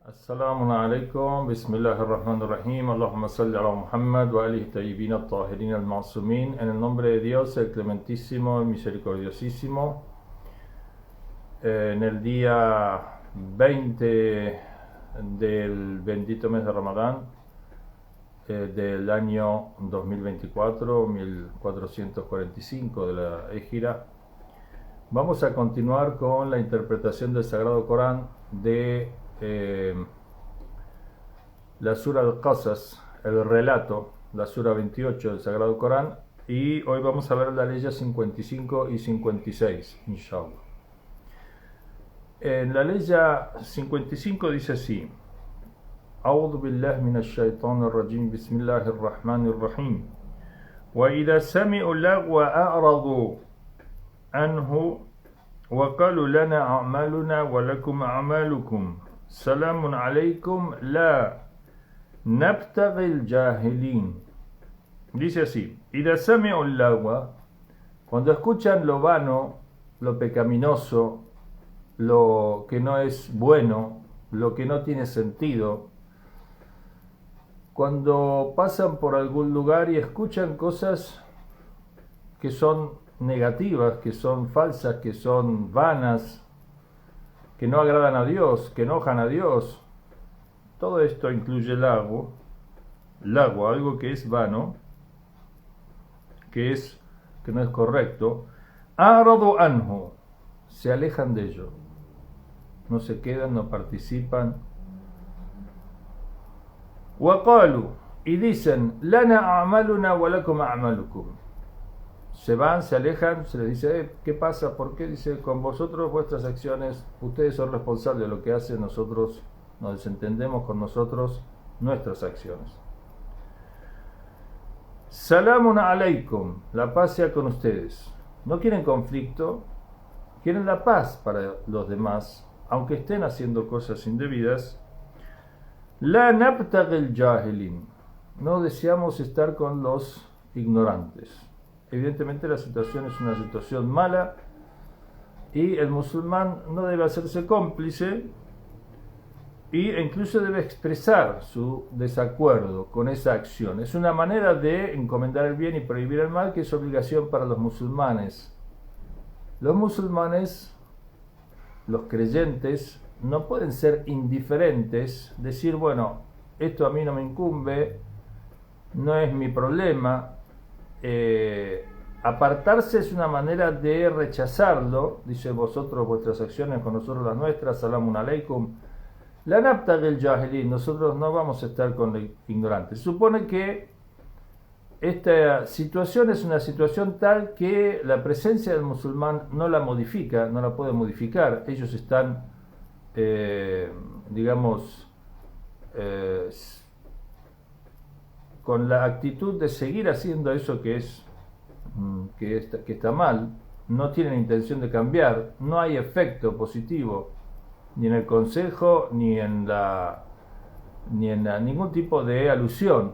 Assalamu alaikum, bismillahirrahmanirrahim, Allahumma salli ala Muhammad wa alihi tayyibin at-tahirin al-ma'sumin. En el nombre de Dios, el clementísimo, el misericordiosísimo. En el día 20 del bendito mes de Ramadán del año 2024, 1445 de la Égira, vamos a continuar con la interpretación del Sagrado Corán de la Sura al-Qasas, el relato, la Sura 28 del Sagrado Corán, y hoy vamos a ver la ley 55 y 56, inshallah. En la ley 55 dice así: A'udhu billahi minash shaitanir rajim, bismillahir rahmanir rahim. Wa idha sami'u lagwa a'radu anhu wa qalu lana a'maluna wa lakum a'malukum salamun alaykum la nabtaghil jahilin. Dice así: idha sami'u lagwa, cuando escuchan lo vano, lo pecaminoso, lo que no es bueno, lo que no tiene sentido, cuando pasan por algún lugar y escuchan cosas que son negativas, que son falsas, que son vanas, que no agradan a Dios, que enojan a Dios, todo esto incluye el agua, algo que es vano, que no es correcto. A'radu anhu, se alejan de ello, no se quedan, no participan. Wa qalu, y dicen, lana a'maluna wa lakum a'malukum. Se van, se alejan, se les dice, ¿qué pasa? ¿Por qué? Dice, con vosotros vuestras acciones, ustedes son responsables de lo que hacen, nosotros nos desentendemos con nosotros, nuestras acciones. Salamun alaykum, la paz sea con ustedes. No quieren conflicto, quieren la paz para los demás, aunque estén haciendo cosas indebidas. La nabtaghil jahilin, no deseamos estar con los ignorantes. Evidentemente la situación es una situación mala y el musulmán no debe hacerse cómplice e incluso debe expresar su desacuerdo con esa acción. Es una manera de encomendar el bien y prohibir el mal que es obligación para los musulmanes. Los musulmanes, los creyentes, no pueden ser indiferentes, decir, bueno, esto a mí no me incumbe, no es mi problema. Apartarse es una manera de rechazarlo. Dice, vosotros vuestras acciones, con nosotros las nuestras, salamun alaykum, la nabtaghil jahilin, nosotros no vamos a estar con los ignorantes. Se supone que esta situación es una situación tal que la presencia del musulmán no la modifica, no la puede modificar. Ellos están con la actitud de seguir haciendo eso que está mal, no tienen intención de cambiar, no hay efecto positivo ni en el consejo ni en ningún tipo de alusión,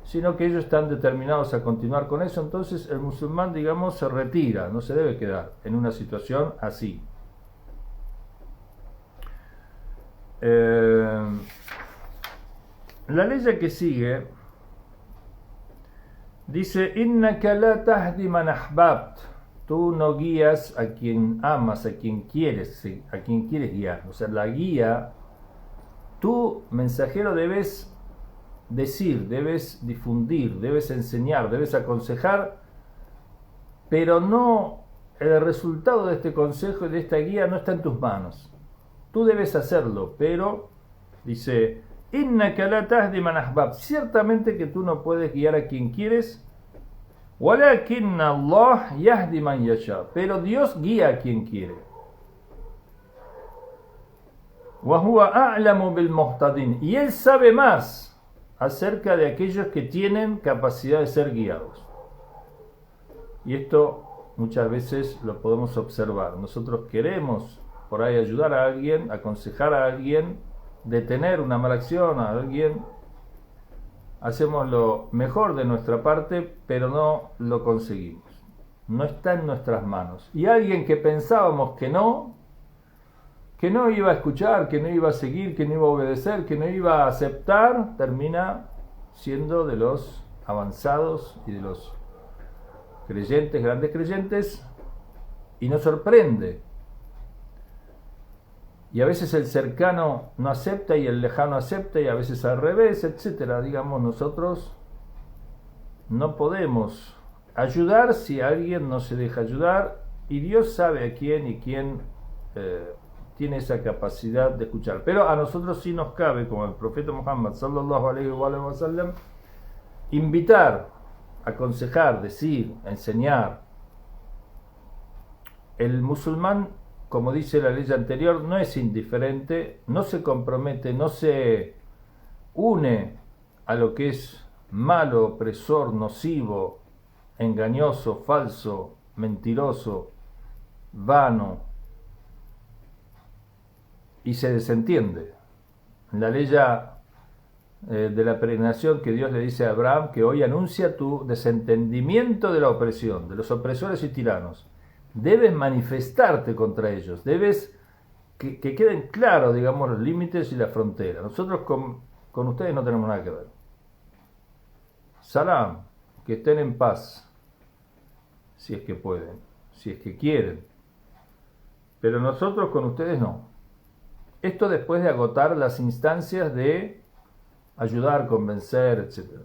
sino que ellos están determinados a continuar con eso. Entonces el musulmán, se retira, no se debe quedar en una situación así. La ley que sigue dice: innaka la tahdi man ahbabt, tú no guías a quien amas, a quien quieres guiar. O sea, la guía, tú, mensajero, debes decir, debes difundir, debes enseñar, debes aconsejar, pero no, el resultado de este consejo y de esta guía no está en tus manos. Tú debes hacerlo, pero dice: innaka la tahdi man ahbab, ciertamente que tú no puedes guiar a quien quieres, walakinna Allah yahdi man yasha, pero Dios guía a quien quiere. Wa huwa a'lamu bil muhtadin, y Él sabe más acerca de aquellos que tienen capacidad de ser guiados. Y esto muchas veces lo podemos observar. Nosotros queremos por ahí ayudar a alguien, aconsejar a alguien, detener una mala acción a alguien, hacemos lo mejor de nuestra parte, pero no lo conseguimos, no está en nuestras manos. Y alguien que pensábamos que no, que no iba a escuchar, que no iba a seguir, que no iba a obedecer, que no iba a aceptar, termina siendo de los avanzados y de los creyentes, grandes creyentes, y nos sorprende. Y a veces el cercano no acepta y el lejano acepta, y a veces al revés, etcétera. Digamos, nosotros no podemos ayudar si alguien no se deja ayudar, y Dios sabe a quién y quién tiene esa capacidad de escuchar. Pero a nosotros sí nos cabe, como el profeta Muhammad sallallahu alaihi wa sallam, invitar, aconsejar, decir, enseñar. El musulmán, como dice la ley anterior, no es indiferente, no se compromete, no se une a lo que es malo, opresor, nocivo, engañoso, falso, mentiroso, vano, y se desentiende. La ley de la peregrinación que Dios le dice a Abraham, que hoy anuncia tu desentendimiento de la opresión, de los opresores y tiranos. Debes manifestarte contra ellos, debes que queden claros, digamos, los límites y la frontera. Nosotros con ustedes no tenemos nada que ver. Salam, que estén en paz, si es que pueden, si es que quieren. Pero nosotros con ustedes no. Esto después de agotar las instancias de ayudar, convencer, etc.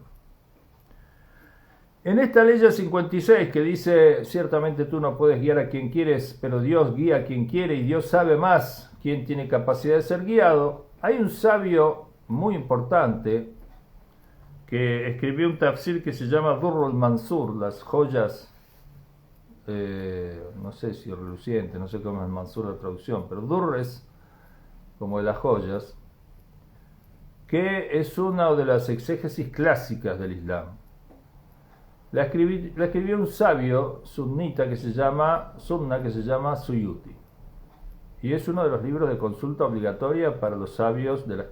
En esta ley 56 que dice, ciertamente tú no puedes guiar a quien quieres, pero Dios guía a quien quiere, y Dios sabe más quién tiene capacidad de ser guiado, hay un sabio muy importante que escribió un tafsir que se llama Durrul Mansur, las joyas, no sé si reluciente, no sé cómo es Mansur la traducción, pero Durr es como de las joyas, que es una de las exégesis clásicas del Islam. La escribió un sabio sunnita que se llama Suyuti, y es uno de los libros de consulta obligatoria para los sabios de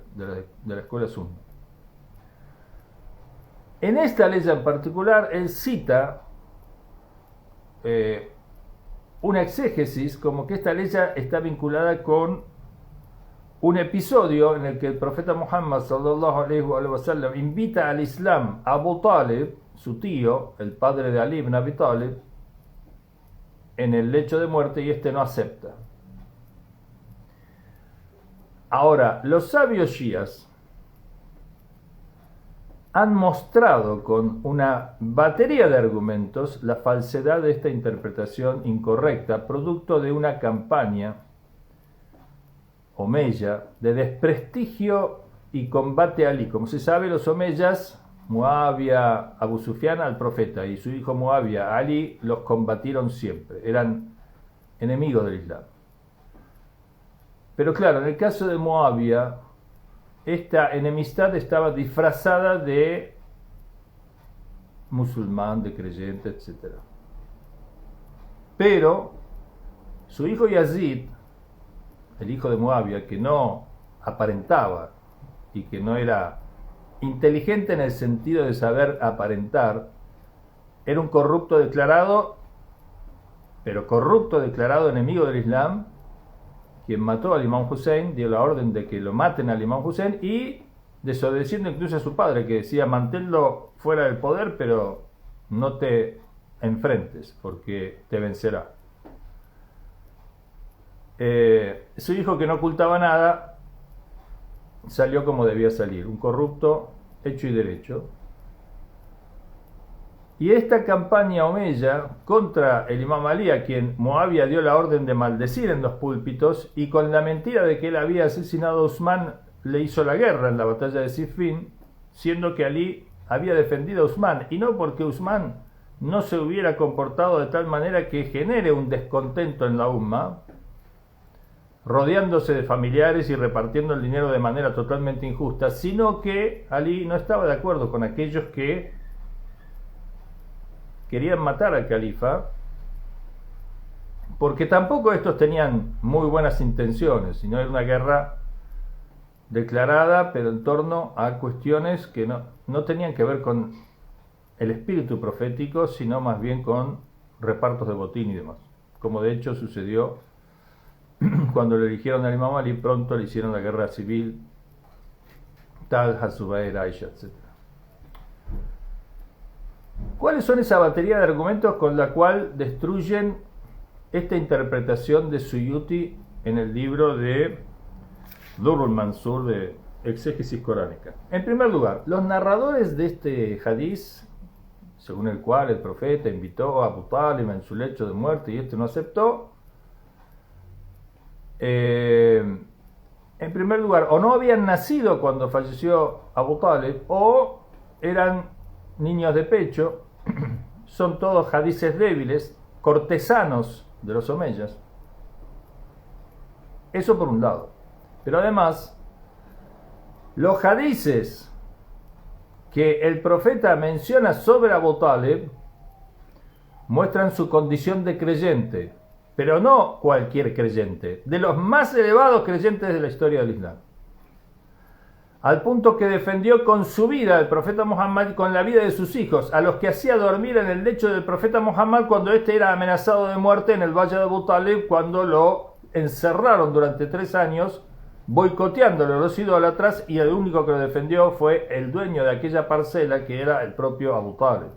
la escuela sunni. En esta ley en particular, él cita una exégesis como que esta ley está vinculada con un episodio en el que el profeta Muhammad sallallahu alaihi wa sallam invita al Islam a Abu Talib, su tío, el padre de Ali ibn Abi Talib, en el lecho de muerte, y este no acepta. Ahora, los sabios shias han mostrado con una batería de argumentos la falsedad de esta interpretación incorrecta, producto de una campaña omeya de desprestigio y combate a Ali. Como se sabe, los omeyas, Muawiyah, Abu Sufyan al profeta y su hijo Muawiyah, Ali, los combatieron siempre, eran enemigos del Islam. Pero claro, en el caso de Muawiyah, esta enemistad estaba disfrazada de musulmán, de creyente, etc. Pero su hijo Yazid, el hijo de Muawiyah, que no aparentaba y que no era inteligente en el sentido de saber aparentar, era un corrupto declarado, pero corrupto declarado enemigo del Islam, quien mató al Imam Hussein, dio la orden de que lo maten al Imam Hussein, y desobedeciendo incluso a su padre, que decía: manténlo fuera del poder, pero no te enfrentes, porque te vencerá. Su hijo, que no ocultaba nada, salió como debía salir, un corrupto hecho y derecho. Y esta campaña omeya contra el Imam Ali, a quien Muawiyah dio la orden de maldecir en los púlpitos, y con la mentira de que él había asesinado a Usman, le hizo la guerra en la batalla de Siffin, siendo que Ali había defendido a Usman, y no porque Usman no se hubiera comportado de tal manera que genere un descontento en la umma, rodeándose de familiares y repartiendo el dinero de manera totalmente injusta, sino que Ali no estaba de acuerdo con aquellos que querían matar al califa, porque tampoco estos tenían muy buenas intenciones, sino era una guerra declarada, pero en torno a cuestiones que no tenían que ver con el espíritu profético, sino más bien con repartos de botín y demás, como de hecho sucedió cuando le eligieron al Imam Ali, pronto le hicieron la guerra civil, Talha, Zubair, Aisha, etc. ¿Cuáles son esa batería de argumentos con la cual destruyen esta interpretación de Suyuti en el libro de Durrul Mansur de exégesis coránica? En primer lugar, los narradores de este hadiz, según el cual el profeta invitó a Abu Talib en su lecho de muerte y este no aceptó, en primer lugar, o no habían nacido cuando falleció Abu Talib, o eran niños de pecho. Son todos hadices débiles, cortesanos de los omeyas. Eso por un lado. Pero además, los hadices que el profeta menciona sobre Abu Talib muestran su condición de creyente, pero no cualquier creyente, de los más elevados creyentes de la historia del Islam. Al punto que defendió con su vida al profeta Muhammad y con la vida de sus hijos, a los que hacía dormir en el lecho del profeta Muhammad cuando éste era amenazado de muerte en el valle de Abu Talib, cuando lo encerraron durante 3 años, boicoteándolo a los idólatras, y el único que lo defendió fue el dueño de aquella parcela, que era el propio Abu Talib.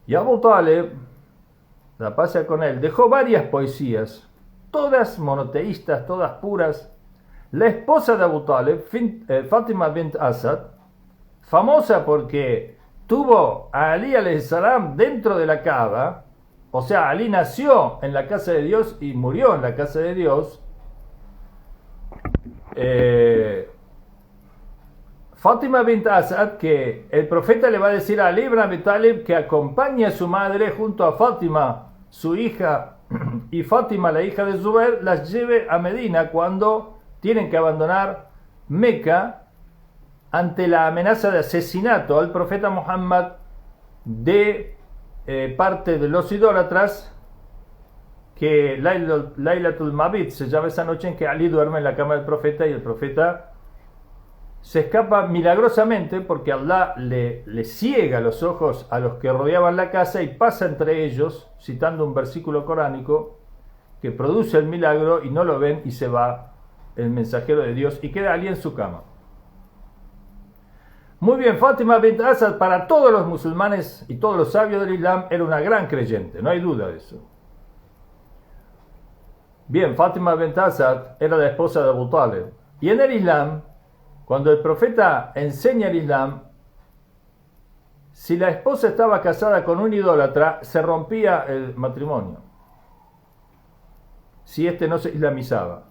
Y Abu Talib, la paz sea con él, dejó varias poesías, todas monoteístas, todas puras. La esposa de Abu Talib, Fátima bint Asad, famosa porque tuvo a Ali alayhi salam dentro de la Kaaba, o sea, Ali nació en la casa de Dios y murió en la casa de Dios. Fátima bint Asad, que el profeta le va a decir a Ali ibn Abi Talib que acompañe a su madre junto a Fátima, su hija, y Fátima, la hija de Zubair, las lleve a Medina cuando tienen que abandonar Meca ante la amenaza de asesinato al profeta Muhammad de parte de los idólatras, que Laylatul Mabit se llama esa noche en que Ali duerme en la cama del profeta y el profeta se escapa milagrosamente porque Allah le ciega los ojos a los que rodeaban la casa y pasa entre ellos, citando un versículo coránico que produce el milagro, y no lo ven y se va el mensajero de Dios y queda Ali en su cama. Muy bien, Fátima bint Asad para todos los musulmanes y todos los sabios del Islam era una gran creyente, no hay duda de eso. Bien, Fátima bint Asad era la esposa de Abu Talib. Y en el Islam, cuando el profeta enseña el Islam, si la esposa estaba casada con un idólatra, se rompía el matrimonio, si este no se islamizaba.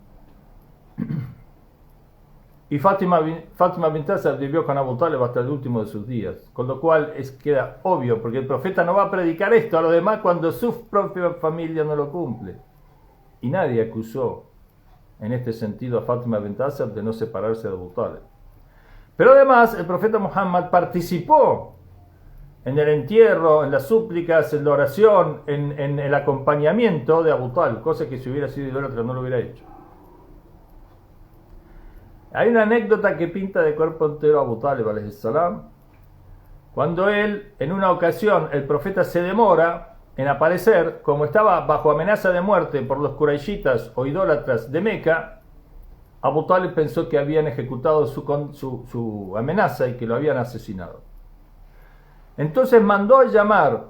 Y Fátima bint Asad vivió con Abu Talib hasta el último de sus días, con lo cual queda obvio, porque el profeta no va a predicar esto a los demás cuando su propia familia no lo cumple. Y nadie acusó en este sentido a Fátima bint Asad de no separarse de Abu Talib. Pero además el profeta Muhammad participó en el entierro, en las súplicas, en la oración, en el acompañamiento de Abu Talib, cosa que si hubiera sido idólatra no lo hubiera hecho. Hay una anécdota que pinta de cuerpo entero a Abu Talib alayhi salam, cuando él, en una ocasión, el profeta se demora en aparecer, como estaba bajo amenaza de muerte por los quraishitas o idólatras de Meca. Abu Talib pensó que habían ejecutado su amenaza y que lo habían asesinado. Entonces mandó a llamar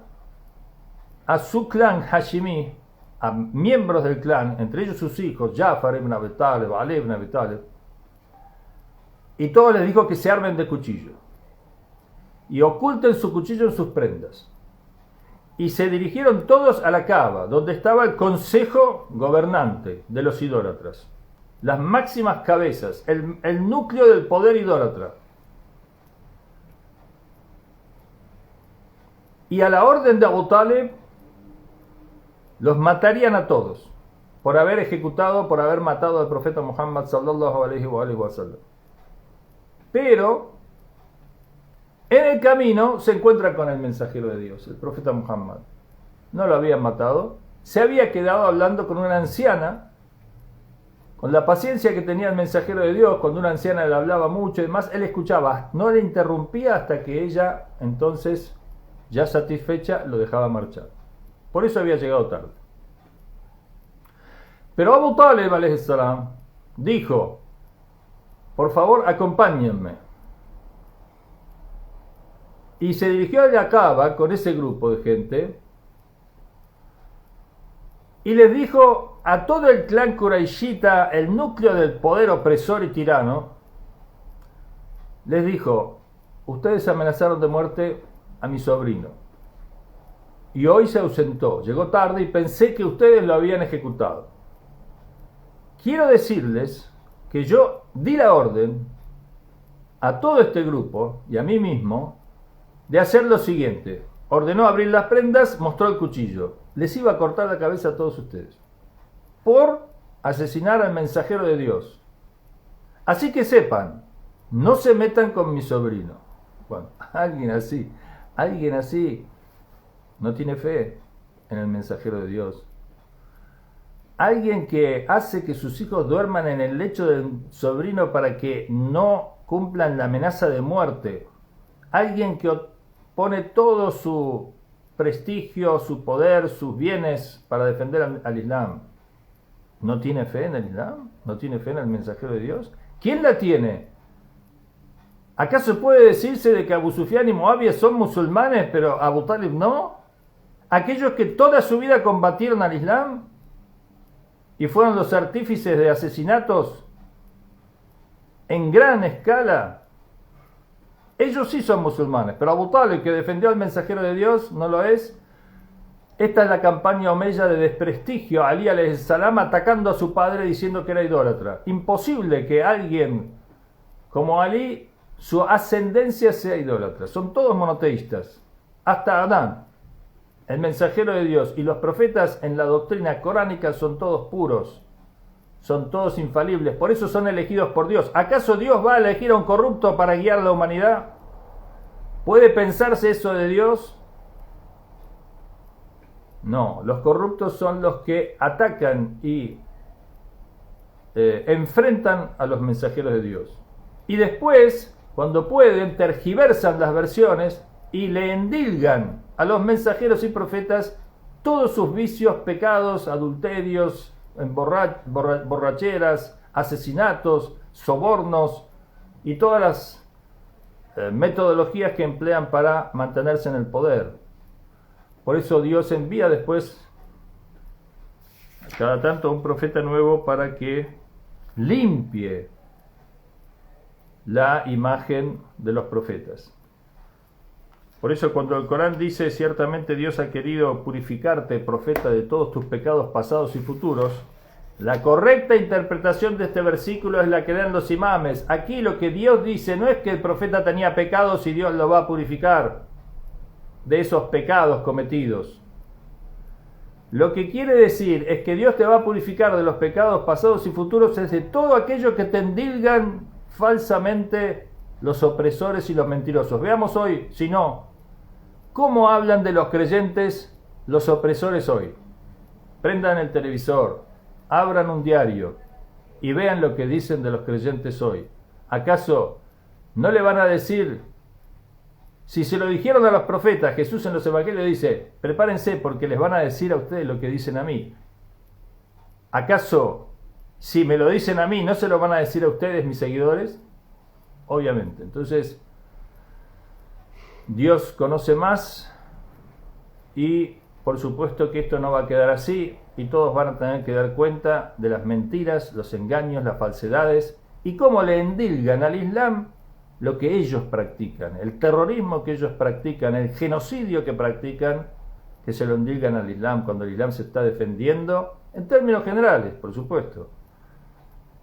a su clan Hashimi, a miembros del clan, entre ellos sus hijos, Jafar ibn Abi Talib, Ali ibn Abi Talib, y todos les dijo que se armen de cuchillo y oculten su cuchillo en sus prendas. Y se dirigieron todos a la Kaaba, donde estaba el consejo gobernante de los idólatras, las máximas cabezas, el núcleo del poder idólatra. Y a la orden de Abu Talib los matarían a todos por haber matado al profeta Muhammad sallallahu alaihi wa sallam. Pero en el camino se encuentra con el mensajero de Dios, el profeta Muhammad. No lo habían matado, se había quedado hablando con una anciana, con la paciencia que tenía el mensajero de Dios. Cuando una anciana le hablaba mucho y demás, él escuchaba, no le interrumpía hasta que ella, entonces, ya satisfecha, lo dejaba marchar. Por eso había llegado tarde. Pero Abu Talib alayhi salam dijo: por favor, acompáñenme. Y se dirigió a la Kaaba con ese grupo de gente y les dijo a todo el clan Qurayshita, el núcleo del poder opresor y tirano, les dijo: ustedes amenazaron de muerte a mi sobrino y hoy se ausentó, llegó tarde y pensé que ustedes lo habían ejecutado. Quiero decirles que yo di la orden a todo este grupo y a mí mismo de hacer lo siguiente. Ordenó abrir las prendas, mostró el cuchillo. Les iba a cortar la cabeza a todos ustedes por asesinar al mensajero de Dios. Así que sepan, no se metan con mi sobrino. Bueno, alguien así no tiene fe en el mensajero de Dios. Alguien que hace que sus hijos duerman en el lecho del sobrino para que no cumplan la amenaza de muerte. Alguien que pone todo su prestigio, su poder, sus bienes para defender al Islam. ¿No tiene fe en el Islam? ¿No tiene fe en el mensajero de Dios? ¿Quién la tiene? ¿Acaso puede decirse de que Abu Sufyan y Muawiyah son musulmanes, pero Abu Talib no? ¿Aquellos que toda su vida combatieron al Islam y fueron los artífices de asesinatos en gran escala? Ellos sí son musulmanes, pero Abu Talib, que defendió al mensajero de Dios, no lo es. Esta es la campaña omeya de desprestigio a Ali alayhi salam, atacando a su padre diciendo que era idólatra. Imposible que alguien como Ali, su ascendencia sea idólatra. Son todos monoteístas. Hasta Adán, el mensajero de Dios, y los profetas en la doctrina coránica son todos puros. Son todos infalibles. Por eso son elegidos por Dios. ¿Acaso Dios va a elegir a un corrupto para guiar a la humanidad? ¿Puede pensarse eso de Dios? No, los corruptos son los que atacan y enfrentan a los mensajeros de Dios. Y después, cuando pueden, tergiversan las versiones y le endilgan a los mensajeros y profetas todos sus vicios, pecados, adulterios, borracheras, asesinatos, sobornos y todas las metodologías que emplean para mantenerse en el poder. Por eso Dios envía después cada tanto un profeta nuevo para que limpie la imagen de los profetas. Por eso cuando el Corán dice: ciertamente Dios ha querido purificarte, profeta, de todos tus pecados pasados y futuros, la correcta interpretación de este versículo es la que dan los imames. Aquí lo que Dios dice no es que el profeta tenía pecados y Dios lo va a purificar de esos pecados cometidos. Lo que quiere decir es que Dios te va a purificar de los pecados pasados y futuros, es de todo aquello que te endilgan falsamente los opresores y los mentirosos. Veamos hoy, si no, cómo hablan de los creyentes los opresores hoy. Prendan el televisor, abran un diario y vean lo que dicen de los creyentes hoy. ¿Acaso no le van a decir? Si se lo dijeron a los profetas, Jesús en los evangelios dice: prepárense porque les van a decir a ustedes lo que dicen a mí. ¿Acaso si me lo dicen a mí, no se lo van a decir a ustedes, mis seguidores? Obviamente. Entonces, Dios conoce más y por supuesto que esto no va a quedar así y todos van a tener que dar cuenta de las mentiras, los engaños, las falsedades y cómo le endilgan al Islam lo que ellos practican, el terrorismo que ellos practican, el genocidio que practican, que se lo endilgan al Islam cuando el Islam se está defendiendo, en términos generales, por supuesto.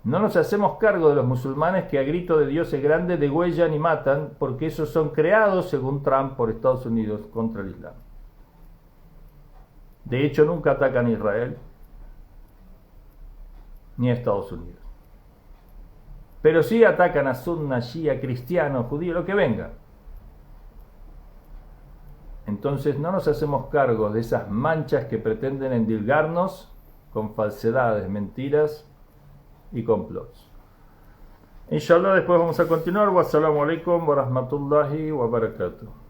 No nos hacemos cargo de los musulmanes que a grito de Dios es grande degüellan y matan, porque esos son creados, según Trump, por Estados Unidos contra el Islam. De hecho, nunca atacan a Israel ni a Estados Unidos. Pero sí atacan a sunna, shia, cristiano, judío, lo que venga. Entonces no nos hacemos cargo de esas manchas que pretenden endilgarnos con falsedades, mentiras y complots. Inshallah, después vamos a continuar. Wassalamu alaikum wa rahmatullahi wa barakatuh.